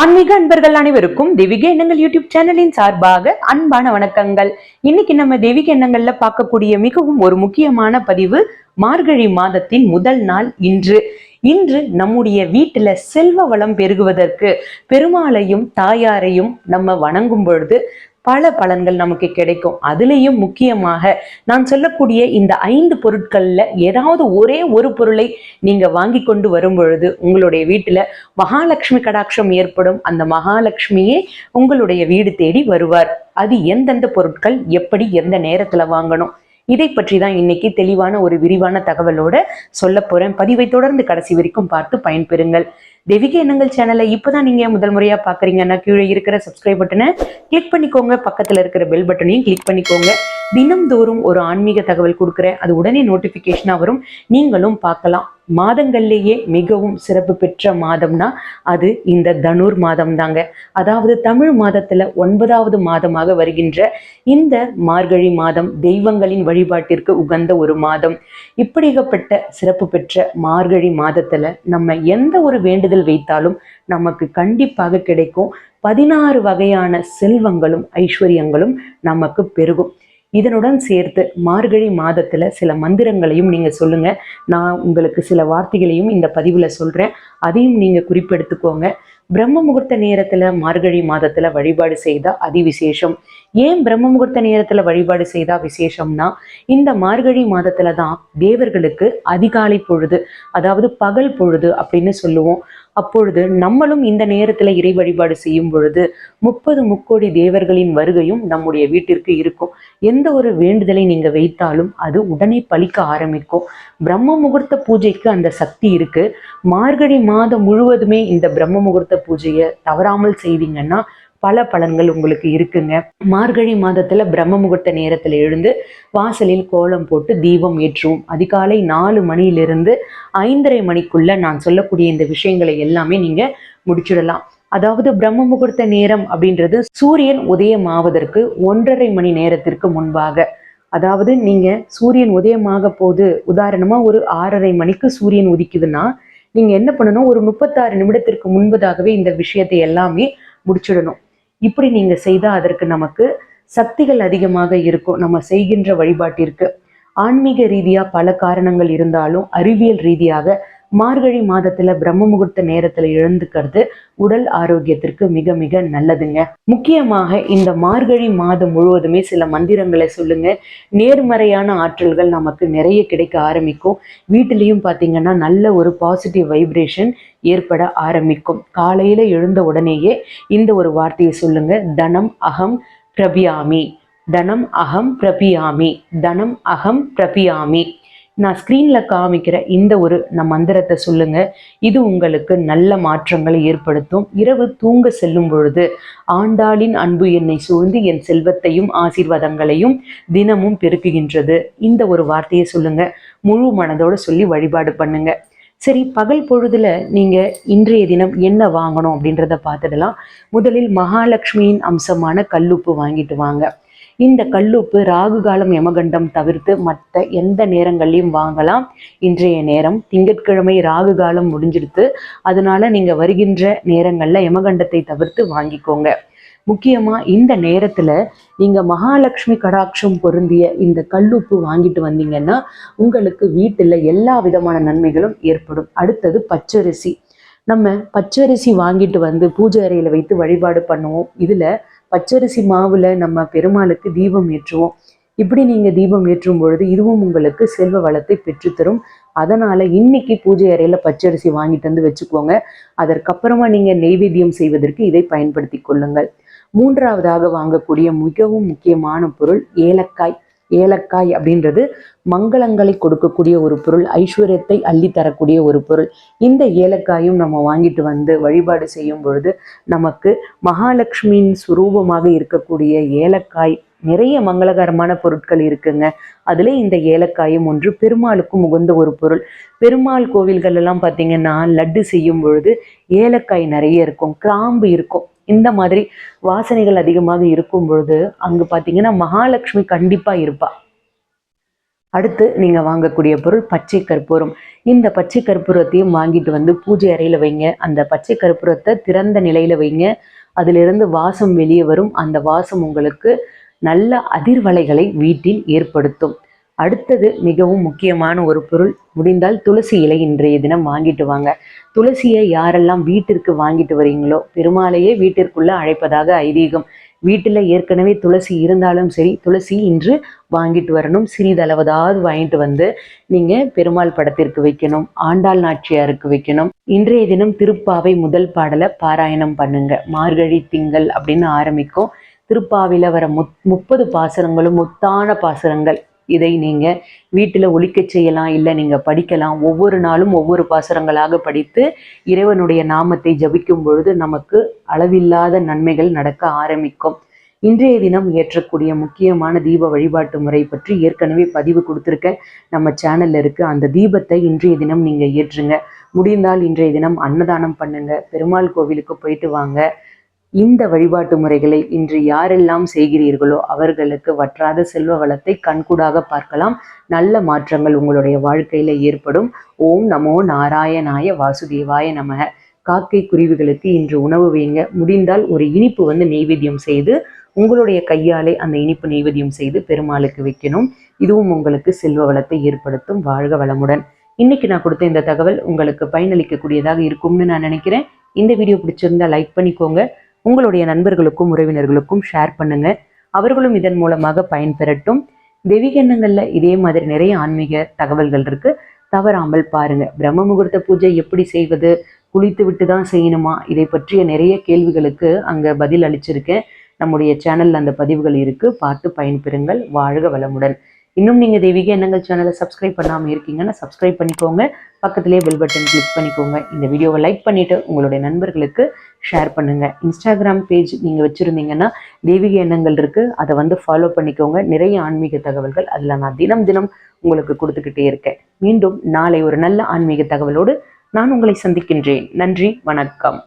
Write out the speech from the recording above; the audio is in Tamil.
ஆன்மீக அன்பர்கள் அனைவருக்கும் தெய்வீக எண்ணங்கள் யூடியூப் சேனலின் சார்பாக அன்பான வணக்கங்கள். இன்னைக்கு நம்ம தெய்வீக எண்ணங்கள்ல பார்க்கக்கூடிய மிகவும் ஒரு முக்கியமான பதிவு மார்கழி மாதத்தின் முதல் நாள் இன்று நம்முடைய வீட்டுல செல்வ வளம் பெருகுவதற்கு பெருமாளையும் தாயாரையும் நம்ம வணங்கும் பொழுது பல பலன்கள் நமக்கு கிடைக்கும். அதுலேயும் முக்கியமாக நான் சொல்லக்கூடிய இந்த 5 பொருட்கள்ல ஏதாவது ஒரே ஒரு பொருளை நீங்க வாங்கி கொண்டு வரும் பொழுது உங்களுடைய வீட்டுல மகாலட்சுமி கடாட்சம் ஏற்படும். அந்த மகாலட்சுமியே உங்களுடைய வீடு தேடி வருவார். அது எந்தெந்த பொருட்கள், எப்படி, எந்த நேரத்துல வாங்கணும், இதை பற்றி தான் இன்னைக்கு தெளிவான ஒரு விரிவான தகவலோட சொல்ல போறேன். பதிவை தொடர்ந்து கடைசி வரைக்கும் பார்த்து பயன்பெறுங்கள். தெய்வீக எண்ணங்கள் சேனலை இப்பதான் நீங்க முதல் முறையா பாக்குறீங்கன்னா கீழே இருக்கிற சப்ஸ்கிரைப் பட்டனை கிளிக் பண்ணிக்கோங்க, பக்கத்துல இருக்கிற பெல் பட்டனையும் கிளிக் பண்ணிக்கோங்க. தினம்தோறும் ஒரு ஆன்மீக தகவல் கொடுக்குறேன், அது உடனே நோட்டிபிகேஷனா வரும், நீங்களும் பார்க்கலாம். மாதங்கள்லேயே மிகவும் சிறப்பு பெற்ற மாதம்னா அது இந்த தனுர் மாதம் தாங்க. அதாவது தமிழ் மாதத்துல 9வது மாதமாக வருகின்ற இந்த மார்கழி மாதம் தெய்வங்களின் வழிபாட்டிற்கு உகந்த ஒரு மாதம். இப்படிப்பட்ட சிறப்பு பெற்ற மார்கழி மாதத்துல நம்ம எந்த ஒரு வேண்டுதல் வைத்தாலும் நமக்கு கண்டிப்பாக கிடைக்கும். 16 வகையான செல்வங்களும் ஐஸ்வர்யங்களும் நமக்கு பெருகும். இதனுடன் சேர்த்து மார்கழி மாதத்துல சில மந்திரங்களையும் நீங்க சொல்லுங்க. நான் உங்களுக்கு சில வார்த்தைகளையும் இந்த பதிவுல சொல்றேன், அதையும் நீங்க குறிப்பெடுத்துக்கோங்க. பிரம்ம முகூர்த்த நேரத்துல மார்கழி மாதத்துல வழிபாடு செய்தா அதிவிசேஷம். ஏன் பிரம்ம முகூர்த்த நேரத்துல வழிபாடு செய்தா விசேஷம்னா, இந்த மார்கழி மாதத்துல தான் தேவர்களுக்கு அதிகாலை பொழுது, அதாவது பகல் பொழுது அப்படின்னு சொல்லுவோம். அப்பொழுது நம்மளும் இந்த நேரத்துல இறை வழிபாடு செய்யும் பொழுது 30 முக்கோடி தேவர்களின் வருகையும் நம்முடைய வீட்டிற்கு இருக்கும். எந்த ஒரு வேண்டுதலை நீங்க வைத்தாலும் அது உடனே பலிக்க ஆரம்பிக்கும். பிரம்ம முகூர்த்த பூஜைக்கு அந்த சக்தி இருக்கு. மார்கழி மாதம் முழுவதுமே இந்த பிரம்ம முகூர்த்த பூஜையை தவறாமல் செய்தீங்கன்னா பல பலன்கள் உங்களுக்கு இருக்குங்க. மார்கழி மாதத்துல பிரம்ம முகூர்த்த நேரத்துல எழுந்து வாசலில் கோலம் போட்டு தீபம் ஏற்றுவோம். அதிகாலை 4 மணியிலிருந்து 5:30 மணிக்குள்ள நான் சொல்லக்கூடிய இந்த விஷயங்களை எல்லாமே நீங்க முடிச்சிடலாம். அதாவது பிரம்ம முகூர்த்த நேரம் அப்படின்றது சூரியன் உதயம் ஆவதற்கு 1.5 மணி நேரத்திற்கு முன்பாக. அதாவது நீங்க சூரியன் உதயமாக போது, உதாரணமா ஒரு 6:30 மணிக்கு சூரியன் உதிக்குதுன்னா நீங்க என்ன பண்ணணும், ஒரு 36 நிமிடத்திற்கு முன்பதாகவே இந்த விஷயத்தை எல்லாமே முடிச்சிடணும். இப்படி நீங்க செய்தா அதற்கு நமக்கு சக்திகள் அதிகமாக இருக்கும். நம்ம செய்கின்ற வழிபாட்டிற்கு ஆன்மீக ரீதியா பல காரணங்கள் இருந்தாலும் அறிவியல் ரீதியாக மார்கழி மாதத்துல பிரம்ம முகூர்த்த நேரத்துல எழுந்துக்கிறது உடல் ஆரோக்கியத்திற்கு மிக மிக நல்லதுங்க. முக்கியமாக இந்த மார்கழி மாதம் முழுவதுமே சில மந்திரங்களை சொல்லுங்க. நேர்மறையான ஆற்றல்கள் நமக்கு நிறைய கிடைக்க ஆரம்பிக்கும். வீட்டிலையும் பார்த்தீங்கன்னா நல்ல ஒரு பாசிட்டிவ் வைப்ரேஷன் ஏற்பட ஆரம்பிக்கும். காலையில எழுந்த உடனேயே இந்த ஒரு வார்த்தையை சொல்லுங்க. தனம் அகம் பிரபியாமி, தனம் அகம் பிரபியாமி, தனம் அகம் பிரபியாமி. நான் ஸ்க்ரீன்ல காமிக்கிற இந்த ஒரு மந்திரத்தை சொல்லுங்க. இது உங்களுக்கு நல்ல மாற்றங்களை ஏற்படுத்தும். இரவு தூங்க செல்லும் பொழுது ஆண்டாளின் அன்பு என்னை சூழ்ந்து என் செல்வத்தையும் ஆசீர்வாதங்களையும் தினமும் பெருக்குகின்றது. இந்த ஒரு வார்த்தையை சொல்லுங்க. முழு மனதோட சொல்லி வழிபாடு பண்ணுங்க. சரி, பகல் பொழுதுல நீங்க இன்றைய தினம் என்ன வாங்கணும் அப்படின்றத பார்த்துடலாம். முதலில் மகாலட்சுமியின் அம்சமான கல்லுப்பு வாங்கிட்டு வாங்க. இந்த கல்லுப்பு ராகு காலம் யமகண்டம் தவிர்த்து மற்ற எந்த நேரங்கள்லையும் வாங்கலாம். இன்றைய நேரம் திங்கட்கிழமை ராகு காலம் முடிஞ்சிடுத்து, அதனால நீங்க வருகின்ற நேரங்கள்ல யமகண்டத்தை தவிர்த்து வாங்கிக்கோங்க. முக்கியமா இந்த நேரத்துல நீங்க மகாலட்சுமி கடாட்சம் பொருந்திய இந்த கல்லுப்பு வாங்கிட்டு வந்தீங்கன்னா உங்களுக்கு வீட்டுல எல்லா விதமான நன்மைகளும் ஏற்படும். அடுத்தது பச்சரிசி. நம்ம பச்சரிசி வாங்கிட்டு வந்து பூஜை அறையில வைத்து வழிபாடு பண்ணுவோம். இதுல பச்சரிசி மாவுல நம்ம பெருமாளுக்கு தீபம் ஏற்றுவோம். இப்படி நீங்க தீபம் ஏற்றும் பொழுது இதுவும் உங்களுக்கு செல்வ வளத்தை பெற்றுத்தரும். அதனால இன்னைக்கு பூஜை அறையில பச்சரிசி வாங்கிட்டு வந்து வச்சுக்கோங்க. அதற்கப்புறமா நீங்க நெய்வேத்தியம் செய்வதற்கு இதை பயன்படுத்தி கொள்ளுங்கள். 3வதாக வாங்கக்கூடிய மிகவும் முக்கியமான பொருள் ஏலக்காய். ஏலக்காய் அப்படின்றது மங்களங்களை கொடுக்கக்கூடிய ஒரு பொருள், ஐஸ்வர்யத்தை அள்ளி தரக்கூடிய ஒரு பொருள். இந்த ஏலக்காயும் நம்ம வாங்கிட்டு வந்து வழிபாடு செய்யும் பொழுது நமக்கு மகாலட்சுமியின் சுரூபமாக இருக்கக்கூடிய ஏலக்காய் நிறைய மங்களகரமான பொருட்கள் இருக்குங்க. அதுல இந்த ஏலக்காயும் ஒன்று. பெருமாளுக்கும் உகந்த ஒரு பொருள். பெருமாள் கோவில்கள் எல்லாம் பார்த்தீங்கன்னா லட்டு செய்யும் பொழுது ஏலக்காய் நிறைய இருக்கும், கிராம்பு இருக்கும். இந்த மாதிரி வாசனைகள் அதிகமாக இருக்கும் பொழுது அங்கு பார்த்தீங்கன்னா மகாலட்சுமி கண்டிப்பா இருப்பா. அடுத்து நீங்கள் வாங்கக்கூடிய பொருள் பச்சை கற்பூரம். இந்த பச்சை கற்பூரத்தையும் வாங்கிட்டு வந்து பூஜை அறையில் வைங்க. அந்த பச்சை கற்பூரத்தை திறந்த நிலையில் வைங்க. அதிலிருந்து வாசம் வெளியே வரும். அந்த வாசம் உங்களுக்கு நல்ல அதிர்வலைகளை வீட்டில் ஏற்படுத்தும். அடுத்தது மிகவும் முக்கியமான ஒரு பொருள், முடிந்தால் துளசி இலை இன்றைய தினம் வாங்கிட்டு வாங்க. துளசியை யாரெல்லாம் வீட்டிற்கு வாங்கிட்டு வரீங்களோ பெருமாளையே வீட்டிற்குள்ள அழைப்பதாக ஐதீகம். வீட்டில் ஏற்கனவே துளசி இருந்தாலும் சரி, துளசி இன்று வாங்கிட்டு வரணும். சிறிதளவதாவது வாங்கிட்டு வந்து நீங்கள் பெருமாள் படத்திற்கு வைக்கணும், ஆண்டாள் நாச்சியாருக்கு வைக்கணும். இன்றைய தினம் திருப்பாவை முதல் பாடலை பாராயணம் பண்ணுங்க. மார்கழி திங்கள் அப்படின்னு ஆரம்பிக்கும். திருப்பாவில வர 30 பாசுரங்களும் முத்தான பாசுரங்கள். இதை நீங்கள் வீட்டில் ஒலிக்க செய்யலாம், இல்லை நீங்கள் படிக்கலாம். ஒவ்வொரு நாளும் ஒவ்வொரு பாசுரங்களாக படித்து இறைவனுடைய நாமத்தை ஜபிக்கும் பொழுது நமக்கு அளவில்லாத நன்மைகள் நடக்க ஆரம்பிக்கும். இன்றைய தினம் ஏற்றக்கூடிய முக்கியமான தீப வழிபாட்டு முறை பற்றி ஏற்கனவே பதிவு கொடுத்துருக்கேன், நம்ம சேனல்ல இருக்குது. அந்த தீபத்தை இன்றைய தினம் நீங்கள் ஏற்றுங்க. முடிந்தால் இன்றைய தினம் அன்னதானம் பண்ணுங்க. பெருமாள் கோவிலுக்கு போயிட்டு வாங்க. இந்த வழிபாட்டு முறைகளை இன்று யாரெல்லாம் செய்கிறீர்களோ அவர்களுக்கு வற்றாத செல்வ வளத்தை கண்கூடாக பார்க்கலாம். நல்ல மாற்றங்கள் உங்களுடைய வாழ்க்கையில ஏற்படும். ஓம் நமோ நாராயணாய வாசுதேவாய நமக. காக்கை குருவிகளுக்கு இன்று உணவு வைங்க. முடிந்தால் ஒரு இனிப்பு நெய்வேத்தியம் செய்து உங்களுடைய கையாலே அந்த இனிப்பு நெய்வேத்தியம் செய்து பெருமாளுக்கு வைக்கணும். இதுவும் உங்களுக்கு செல்வ வளத்தை ஏற்படுத்தும். வாழ்க வளமுடன். இன்னைக்கு நான் கொடுத்த இந்த தகவல் உங்களுக்கு பயனளிக்கக்கூடியதாக இருக்கும்னு நான் நினைக்கிறேன். இந்த வீடியோ பிடிச்சிருந்தா லைக் பண்ணிக்கோங்க. உங்களுடைய நண்பர்களுக்கும் உறவினர்களுக்கும் ஷேர் பண்ணுங்க. அவர்களும் இதன் மூலமாக பயன்பெறட்டும். தெய்வீக எண்ணங்கள்ல இதே மாதிரி நிறைய ஆன்மீக தகவல்கள் இருக்கு, தவறாமல் பாருங்க. பிரம்ம முகூர்த்த பூஜை எப்படி செய்வது, குளித்து விட்டு தான் செய்யணுமா, இதை பற்றிய நிறைய கேள்விகளுக்கு அங்க பதில் அளிச்சிருக்கேன். நம்முடைய சேனல்ல அந்த பதிவுகள் இருக்கு, பார்த்து பயன்பெறுங்கள். வாழ்க வளமுடன். இன்னும் நீங்கள் தெய்வீக எண்ணங்கள் சேனலை சப்ஸ்கிரைப் பண்ணாமல் இருக்கீங்கன்னா சப்ஸ்கிரைப் பண்ணிக்கோங்க. பக்கத்திலே பெல் பட்டன் கிளிக் பண்ணிக்கோங்க. இந்த வீடியோவை லைக் பண்ணிவிட்டு உங்களுடைய நண்பர்களுக்கு ஷேர் பண்ணுங்கள். இன்ஸ்டாகிராம் பேஜ் நீங்கள் வச்சுருந்தீங்கன்னா தெய்வீக எண்ணங்கள் இருக்குது, அதை ஃபாலோ பண்ணிக்கோங்க. நிறைய ஆன்மீக தகவல்கள் அதில் நான் தினம் தினம் உங்களுக்கு கொடுத்துக்கிட்டே இருக்கேன். மீண்டும் நாளை ஒரு நல்ல ஆன்மீக தகவலோடு நான் உங்களை சந்திக்கின்றேன். நன்றி, வணக்கம்.